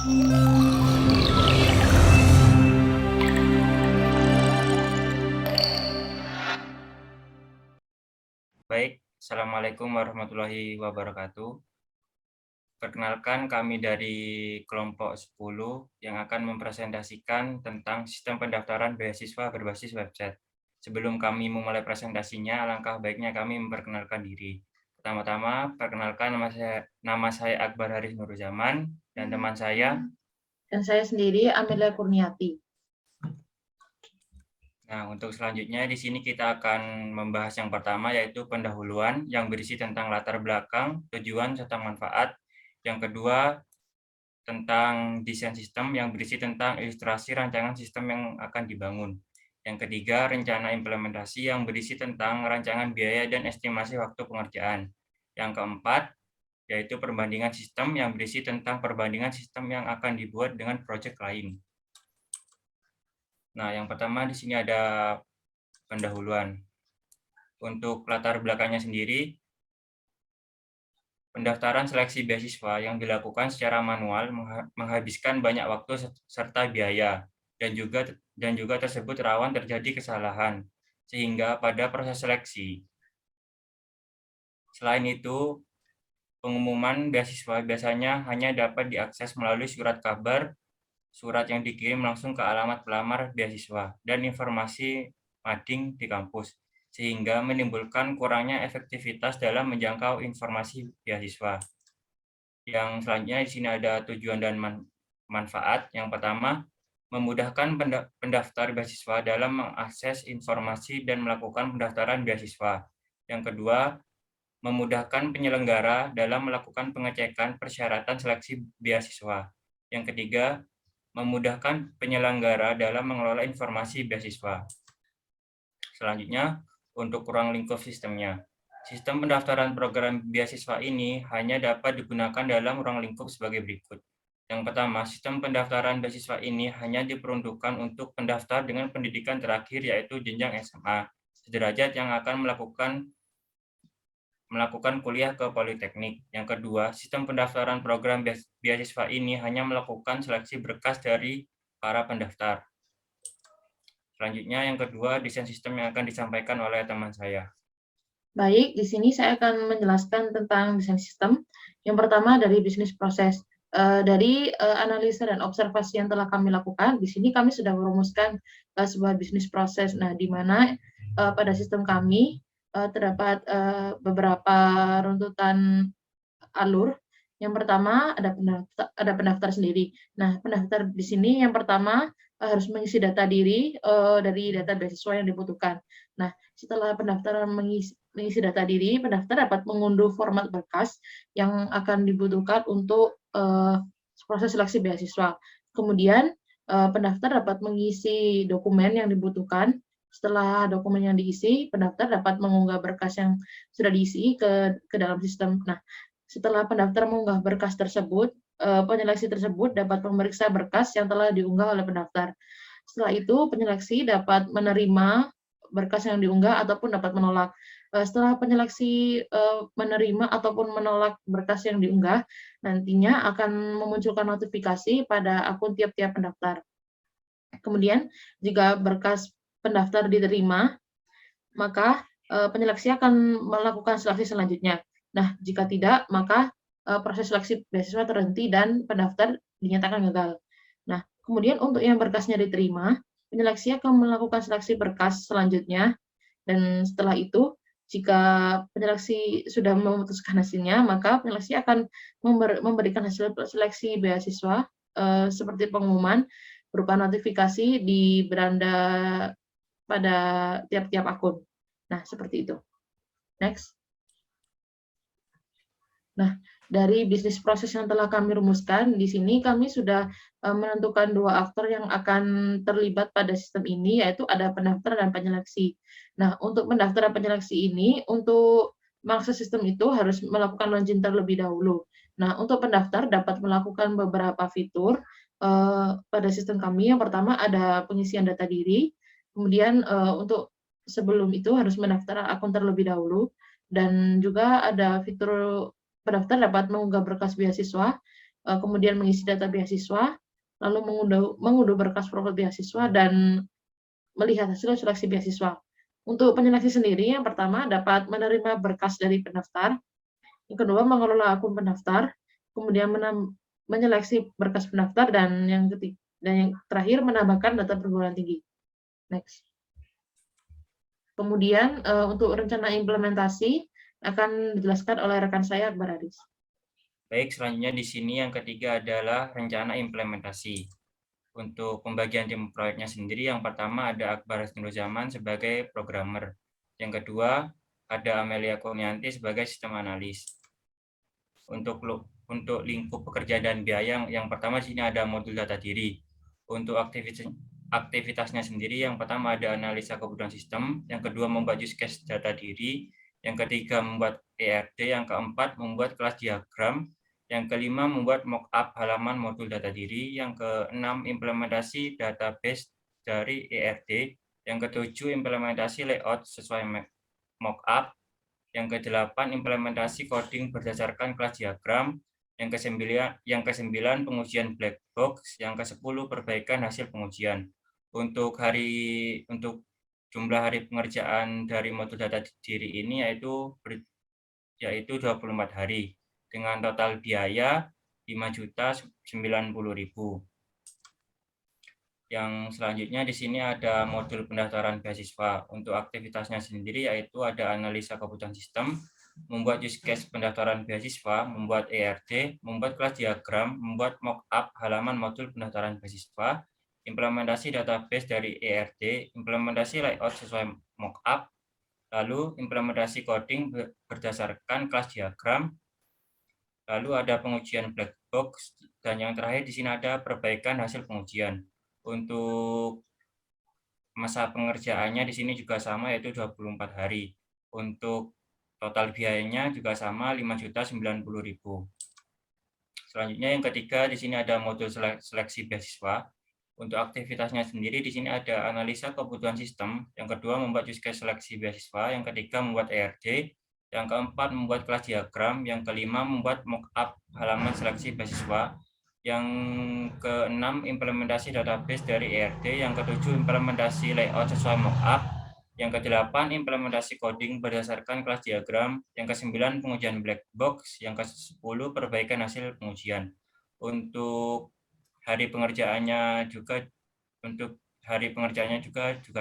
Baik, Assalamualaikum warahmatullahi wabarakatuh. Perkenalkan, kami dari kelompok 10 yang akan mempresentasikan tentang sistem pendaftaran beasiswa berbasis website. Sebelum kami memulai presentasinya, alangkah baiknya kami memperkenalkan diri. Pertama-tama, perkenalkan nama saya Akbar Haris Nuruzaman dan teman saya. Dan saya sendiri, Amelia Kurniati. Nah, untuk selanjutnya di sini kita akan membahas yang pertama, yaitu pendahuluan yang berisi tentang latar belakang, tujuan, serta manfaat. Yang kedua, tentang desain sistem yang berisi tentang ilustrasi rancangan sistem yang akan dibangun. Yang ketiga, rencana implementasi yang berisi tentang rancangan biaya dan estimasi waktu pengerjaan. Yang keempat, yaitu perbandingan sistem yang berisi tentang perbandingan sistem yang akan dibuat dengan proyek lain. Nah, yang pertama di sini ada pendahuluan. Untuk latar belakangnya sendiri, pendaftaran seleksi beasiswa yang dilakukan secara manual menghabiskan banyak waktu serta biaya, dan juga tersebut rawan terjadi kesalahan, sehingga pada proses seleksi. Selain itu, pengumuman beasiswa biasanya hanya dapat diakses melalui surat kabar, surat yang dikirim langsung ke alamat pelamar beasiswa, dan informasi mading di kampus, sehingga menimbulkan kurangnya efektivitas dalam menjangkau informasi beasiswa. Yang selanjutnya di sini ada tujuan dan manfaat. Yang pertama, memudahkan pendaftar beasiswa dalam mengakses informasi dan melakukan pendaftaran beasiswa. Yang kedua, memudahkan penyelenggara dalam melakukan pengecekan persyaratan seleksi beasiswa. Yang ketiga, memudahkan penyelenggara dalam mengelola informasi beasiswa. Selanjutnya, untuk ruang lingkup sistemnya. Sistem pendaftaran program beasiswa ini hanya dapat digunakan dalam ruang lingkup sebagai berikut. Yang pertama, sistem pendaftaran beasiswa ini hanya diperuntukkan untuk pendaftar dengan pendidikan terakhir, yaitu jenjang SMA, sederajat yang akan melakukan kuliah ke politeknik. Yang kedua, sistem pendaftaran program beasiswa ini hanya melakukan seleksi berkas dari para pendaftar. Selanjutnya, yang kedua, desain sistem yang akan disampaikan oleh teman saya. Baik, di sini saya akan menjelaskan tentang desain sistem. Yang pertama dari bisnis proses. Dari analisa dan observasi yang telah kami lakukan, di sini kami sudah merumuskan sebuah bisnis proses. Nah, di mana pada sistem kami terdapat beberapa runtutan alur. Yang pertama ada pendaftar sendiri. Nah, pendaftar di sini yang pertama harus mengisi data diri dari data beasiswa yang dibutuhkan. Nah, setelah pendaftaran mengisi data diri, pendaftar dapat mengunduh format berkas yang akan dibutuhkan untuk proses seleksi beasiswa. Kemudian pendaftar dapat mengisi dokumen yang dibutuhkan. Setelah dokumen yang diisi, pendaftar dapat mengunggah berkas yang sudah diisi ke dalam sistem. Nah, setelah pendaftar mengunggah berkas tersebut, penyeleksi tersebut dapat memeriksa berkas yang telah diunggah oleh pendaftar. Setelah itu, penyeleksi dapat menerima berkas yang diunggah ataupun dapat menolak. Setelah penyeleksi menerima ataupun menolak berkas yang diunggah, nantinya akan memunculkan notifikasi pada akun tiap-tiap pendaftar. Kemudian, jika berkas pendaftar diterima, maka penyeleksi akan melakukan seleksi selanjutnya. Nah, jika tidak, maka proses seleksi beasiswa terhenti dan pendaftar dinyatakan gagal. Nah, kemudian untuk yang berkasnya diterima, penyeleksi akan melakukan seleksi berkas selanjutnya, dan setelah itu, jika penyeleksi sudah memutuskan hasilnya, maka penyeleksi akan memberikan hasil seleksi beasiswa seperti pengumuman berupa notifikasi di beranda pada tiap-tiap akun. Nah, seperti itu. Next. Nah, dari bisnis proses yang telah kami rumuskan, di sini kami sudah menentukan dua aktor yang akan terlibat pada sistem ini, yaitu ada pendaftar dan penyeleksi. Nah, untuk pendaftar dan penyeleksi ini, untuk mengakses sistem itu harus melakukan login terlebih dahulu. Nah, untuk pendaftar dapat melakukan beberapa fitur pada sistem kami. Yang pertama ada pengisian data diri, kemudian untuk sebelum itu harus mendaftar akun terlebih dahulu, dan juga ada fitur pendaftar dapat mengunggah berkas beasiswa, kemudian mengisi data beasiswa, lalu mengunduh berkas profil beasiswa, dan melihat hasil seleksi beasiswa. Untuk penyeleksi sendiri, yang pertama dapat menerima berkas dari pendaftar, yang kedua mengelola akun pendaftar, kemudian menyeleksi berkas pendaftar, dan yang terakhir menambahkan data perguruan tinggi. Next. Kemudian untuk rencana implementasi akan dijelaskan oleh rekan saya, Akbar Aris. Baik, selanjutnya di sini yang ketiga adalah rencana implementasi. Untuk pembagian tim proyeknya sendiri, yang pertama ada Akbar Nurzaman sebagai programmer. Yang kedua, ada Amelia Kurnianti sebagai sistem analis. Untuk lingkup pekerja dan biaya, yang pertama di sini ada modul data diri. Untuk aktivitasnya sendiri, yang pertama ada analisa kebutuhan sistem, yang kedua membuat use case data diri, yang ketiga membuat ERD, yang keempat membuat kelas diagram, yang kelima membuat mockup halaman modul data diri, yang keenam implementasi database dari ERD, yang ketujuh implementasi layout sesuai mockup, yang kedelapan implementasi coding berdasarkan kelas diagram, yang kesembilan pengujian black box, yang ke-10 perbaikan hasil pengujian. Untuk jumlah hari pengerjaan dari modul data diri ini yaitu 24 hari dengan total biaya 5.090.000. Yang selanjutnya di sini ada modul pendaftaran beasiswa. Untuk aktivitasnya sendiri yaitu ada analisa kebutuhan sistem, membuat use case pendaftaran beasiswa, membuat ERD, membuat kelas diagram, membuat mock-up halaman modul pendaftaran beasiswa, implementasi database dari ERD, implementasi layout sesuai mock-up, lalu implementasi coding berdasarkan kelas diagram, lalu ada pengujian black box, dan yang terakhir di sini ada perbaikan hasil pengujian. Untuk masa pengerjaannya di sini juga sama, yaitu 24 hari. Untuk total biayanya juga sama, 5.090.000. Selanjutnya yang ketiga di sini ada modul seleksi beasiswa. Untuk aktivitasnya sendiri di sini ada analisa kebutuhan sistem, yang kedua membuat use case seleksi beasiswa, yang ketiga membuat ERD, yang keempat membuat kelas diagram, yang kelima membuat mock-up halaman seleksi beasiswa, yang keenam implementasi database dari ERD, yang ketujuh implementasi layout sesuai mock-up, yang kedelapan implementasi coding berdasarkan kelas diagram, yang kesembilan pengujian black box, yang ke-10 perbaikan hasil pengujian. Untuk hari pengerjaannya juga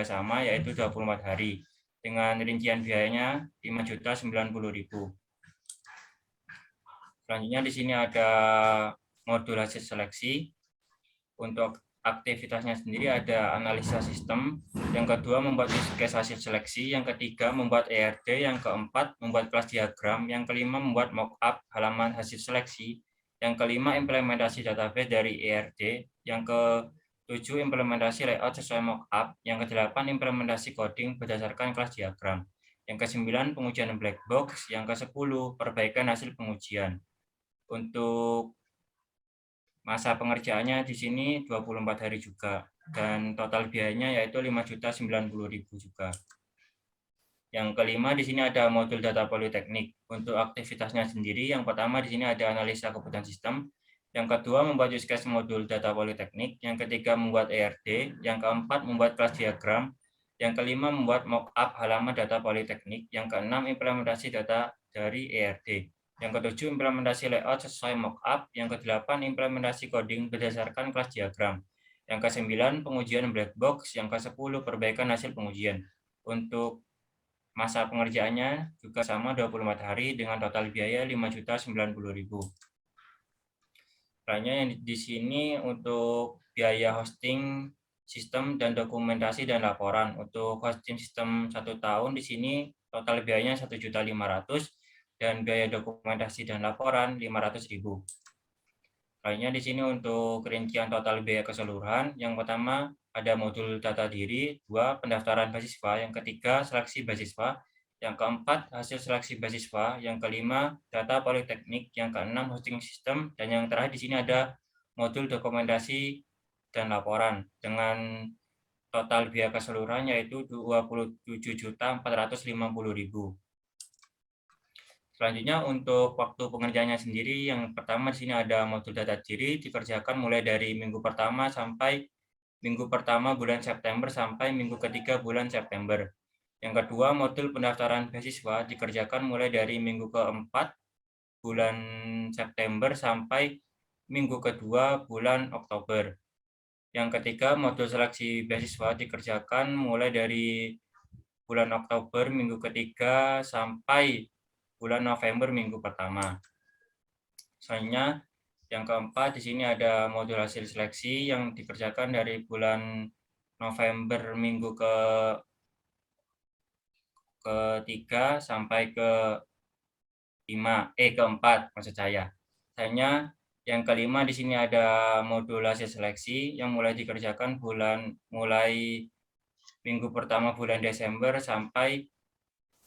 sama, yaitu 24 hari dengan rincian biayanya 5.090.000. Selanjutnya di sini ada modul hasil seleksi. Untuk aktivitasnya sendiri ada analisa sistem, yang kedua membuat use case hasil seleksi, yang ketiga membuat ERD, yang keempat membuat kelas diagram, yang kelima membuat mock-up halaman hasil seleksi, yang kelima implementasi database dari ERD, yang ke-7 implementasi layout sesuai mock-up, yang ke-8 implementasi coding berdasarkan kelas diagram, yang ke-9 pengujian black box, yang ke-10 perbaikan hasil pengujian. Untuk masa pengerjaannya di sini 24 hari juga, dan total biayanya yaitu 5.090.000 juga. Yang kelima di sini ada modul data politeknik. Untuk aktivitasnya sendiri, yang pertama di sini ada analisa kebutuhan sistem, yang kedua membuat use case modul data politeknik, yang ketiga membuat ERD, yang keempat membuat kelas diagram, yang kelima membuat mock-up halaman data politeknik, yang keenam implementasi data dari ERD, yang ketujuh implementasi layout sesuai mock-up, yang kedelapan implementasi coding berdasarkan kelas diagram, yang ke-9 pengujian black box, yang ke-10 perbaikan hasil pengujian. Untuk masa pengerjaannya juga sama 24 hari dengan total biaya 5.090.000. Selanjutnya yang di sini untuk biaya hosting sistem dan dokumentasi dan laporan. Untuk hosting sistem 1 tahun di sini total biayanya 1.500.000 dan biaya dokumentasi dan laporan 500.000. Lainnya di sini untuk rincian total biaya keseluruhan, yang pertama ada modul data diri, 2 pendaftaran beasiswa, yang ketiga seleksi beasiswa, yang keempat hasil seleksi beasiswa, yang kelima data politeknik, yang keenam hosting sistem, dan yang terakhir di sini ada modul dokumentasi dan laporan dengan total biaya keseluruhan yaitu 27.450.000. Selanjutnya untuk waktu pengerjaannya sendiri, yang pertama di sini ada modul data diri dikerjakan mulai dari minggu pertama bulan September sampai minggu ketiga bulan September. Yang kedua, modul pendaftaran beasiswa dikerjakan mulai dari minggu keempat bulan September sampai minggu kedua bulan Oktober. Yang ketiga, modul seleksi beasiswa dikerjakan mulai dari bulan Oktober minggu ketiga sampai bulan November minggu pertama. Selanjutnya, yang keempat di sini ada modul hasil seleksi yang dikerjakan dari bulan November minggu ketiga sampai keempat maksud saya. Selanjutnya, yang kelima di sini ada modul hasil seleksi yang mulai dikerjakan mulai minggu pertama bulan Desember sampai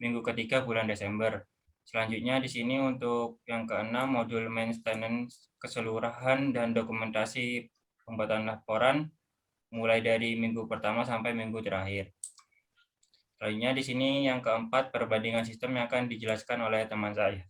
minggu ketiga bulan Desember. Selanjutnya di sini untuk yang keenam, modul maintenance keseluruhan dan dokumentasi pembuatan laporan mulai dari minggu pertama sampai minggu terakhir. Selanjutnya di sini yang keempat, perbandingan sistem yang akan dijelaskan oleh teman saya.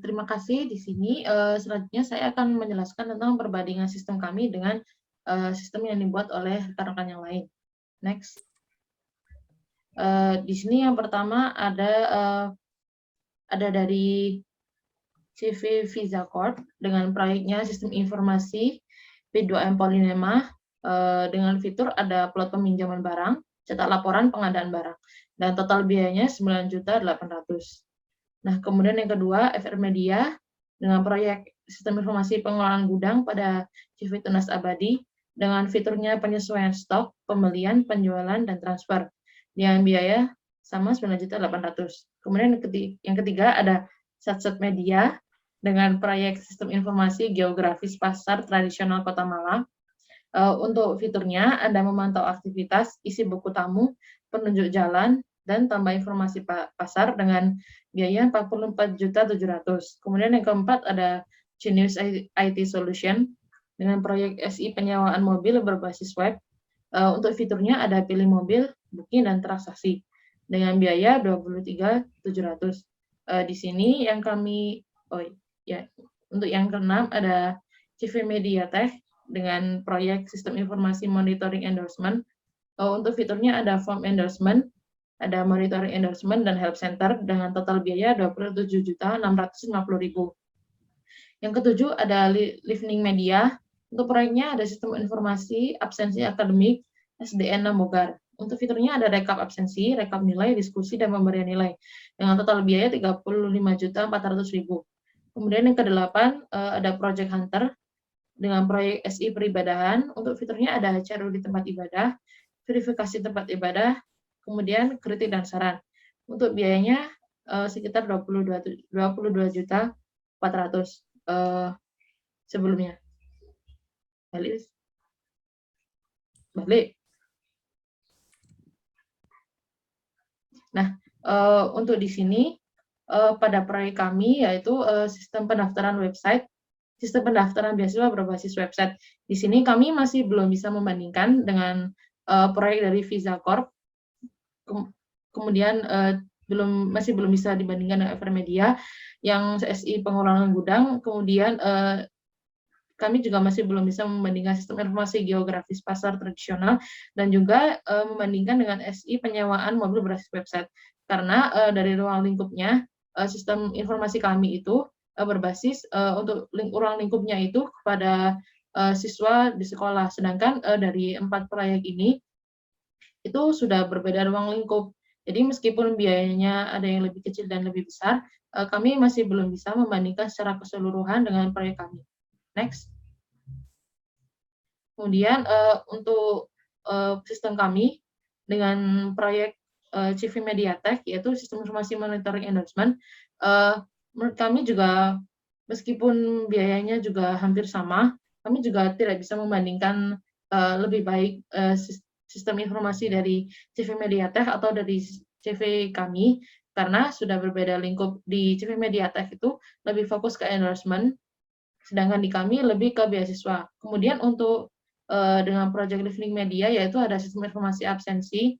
Terima kasih di sini. Selanjutnya saya akan menjelaskan tentang perbandingan sistem kami dengan sistem yang dibuat oleh rekan-rekan yang lain. Next. Di sini yang pertama ada dari CV Visa Corp dengan proyeknya sistem informasi P2M Polinema dengan fitur ada plot peminjaman barang, cetak laporan pengadaan barang, dan total biayanya 9.800.000. Nah, kemudian yang kedua FR Media dengan proyek sistem informasi pengelolaan gudang pada CV Tunas Abadi dengan fiturnya penyesuaian stok, pembelian, penjualan, dan transfer dengan biaya sama 9.800.000. Kemudian yang ketiga ada Satset Media dengan proyek sistem informasi geografis pasar tradisional Kota Malang. Untuk fiturnya Anda memantau aktivitas, isi buku tamu, penunjuk jalan, dan tambah informasi pasar dengan biaya 44.700.000. Kemudian yang keempat ada Genius IT Solution dengan proyek SI penyewaan mobil berbasis web. Untuk fiturnya ada pilih mobil, booking, dan transaksi dengan biaya 23.700. Di sini yang kami untuk yang keenam ada CV Mediatech dengan proyek sistem informasi monitoring endorsement. Untuk fiturnya ada form endorsement, ada monitoring endorsement, dan help center dengan total biaya 27.650.000. Yang ketujuh ada Listening Media. Untuk proyeknya ada sistem informasi absensi akademik SDN Namogar. Untuk fiturnya ada rekap absensi, rekap nilai, diskusi, dan pemberian nilai dengan total biaya 35.400.000. Kemudian yang kedelapan ada Project Hunter dengan proyek SI peribadahan. Untuk fiturnya ada CRU di tempat ibadah, verifikasi tempat ibadah, kemudian kritik dan saran. Untuk biayanya sekitar 22.400.000 sebelumnya. Balik. Nah, untuk di sini pada proyek kami yaitu sistem pendaftaran website, sistem pendaftaran beasiswa berbasis website. Di sini kami masih belum bisa membandingkan dengan proyek dari Visa Corp. Kemudian masih belum bisa dibandingkan dengan FR Media yang SI pengelolaan gudang. Kemudian kami juga masih belum bisa membandingkan sistem informasi geografis pasar tradisional dan juga membandingkan dengan SI penyewaan mobil berbasis website. Karena dari ruang lingkupnya, sistem informasi kami itu berbasis untuk ruang lingkupnya itu kepada siswa di sekolah. Sedangkan dari 4 proyek ini, itu sudah berbeda ruang lingkup. Jadi meskipun biayanya ada yang lebih kecil dan lebih besar, kami masih belum bisa membandingkan secara keseluruhan dengan proyek kami. Next. Kemudian untuk sistem kami dengan proyek CV Mediatech, yaitu sistem informasi monitoring endorsement, menurut kami juga meskipun biayanya juga hampir sama, kami juga tidak bisa membandingkan lebih baik sistem informasi dari CV Mediatech atau dari CV kami, karena sudah berbeda lingkup. Di CV Mediatech itu lebih fokus ke endorsement, sedangkan di kami lebih ke beasiswa. Kemudian untuk dengan Project Listening Media, yaitu ada sistem informasi absensi,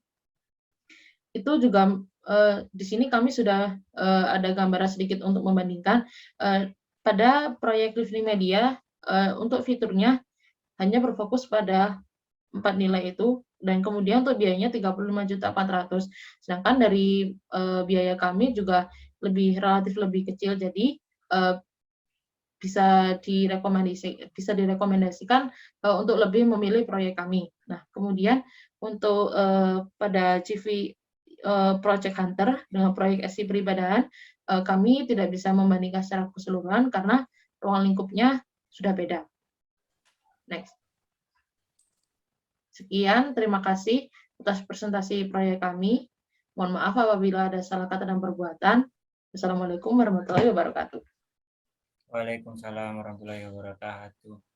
itu juga di sini kami sudah ada gambaran sedikit untuk membandingkan pada proyek Livni Media untuk fiturnya hanya berfokus pada 4 nilai itu dan kemudian untuk biayanya 35.400.000. Sedangkan dari biaya kami juga relatif lebih kecil, jadi bisa direkomendasikan untuk lebih memilih proyek kami. Nah, kemudian untuk pada CV Project Hunter dengan proyek SI peribadahan, kami tidak bisa membandingkan secara keseluruhan karena ruang lingkupnya sudah beda. Next. Sekian, terima kasih atas presentasi proyek kami. Mohon maaf apabila ada salah kata dan perbuatan. Wassalamualaikum warahmatullahi wabarakatuh. Waalaikumsalam warahmatullahi wabarakatuh.